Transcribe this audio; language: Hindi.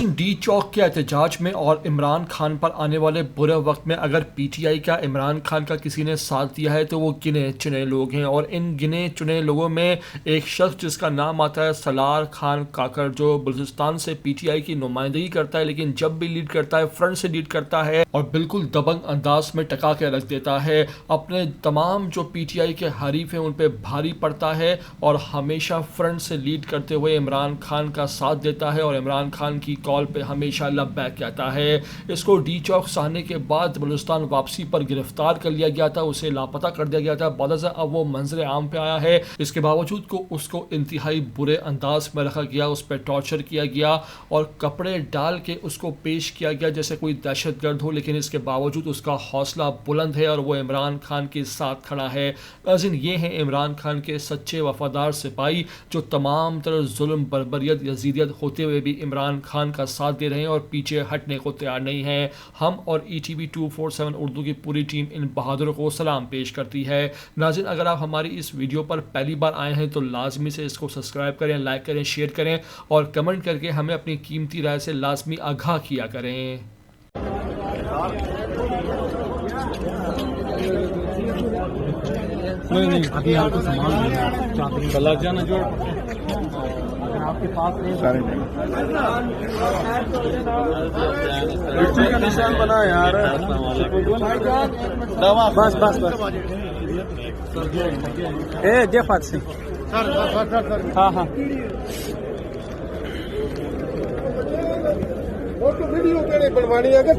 डी चौक के एहतजाज में और इमरान खान पर आने वाले बुरे वक्त में अगर पीटीआई का इमरान खान का किसी ने साथ दिया है तो वो गिने चुने लोग हैं। और इन गिने चुने लोगों में एक शख्स जिसका नाम आता है सलार खान काकर, जो बलूचिस्तान से पीटीआई की नुमाइंदगी करता है, लेकिन जब भी लीड करता है फ्रंट से लीड करता है और बिल्कुल दबंग अंदाज में टका के रख देता है। अपने तमाम जो पीटीआई के हरीफ हैं उन पर भारी पड़ता है और हमेशा फ्रंट से लीड करते हुए इमरान खान का साथ देता है और इमरान खान की कॉल पे हमेशा लब्बैक कहता है। इसको डी चौक से आने के बाद बलूचिस्तान वापसी पर गिरफ्तार कर लिया गया था, उसे लापता कर दिया गया था। बाद अब वो मंजर आम पे आया है। इसके बावजूद को उसको इंतहाई बुरे अंदाज में रखा गया, उस पर टॉर्चर किया गया और कपड़े डाल के उसको पेश किया गया जैसे कोई दहशतगर्द हो। लेकिन इसके बावजूद उसका हौसला बुलंद है और वो इमरान खान के साथ खड़ा है। नाज़रीन, ये हैं इमरान खान के सच्चे वफादार सिपाही जो तमाम तरह जुल्म, बर्बरियत, यजीदियत होते हुए भी इमरान खान का साथ दे रहे हैं और पीछे हटने को तैयार नहीं हैं। हम और ETV 247 उर्दू की पूरी टीम इन बहादुरों को सलाम पेश करती है। नाज़रीन, अगर आप हमारी इस वीडियो पर पहली बार आए हैं तो लाजमी से इसको सब्सक्राइब करें, लाइक करें, शेयर करें और कमेंट करके हमें अपनी कीमती राय से लाजमी आगाह किया करें। नहीं अभी आपको सामान लग जाना जो आपके पास नहीं सारे का निशान बना यार। बस बस बस ए दे फात से हाँ हाँ फोटो वीडियो बनवानी है अगर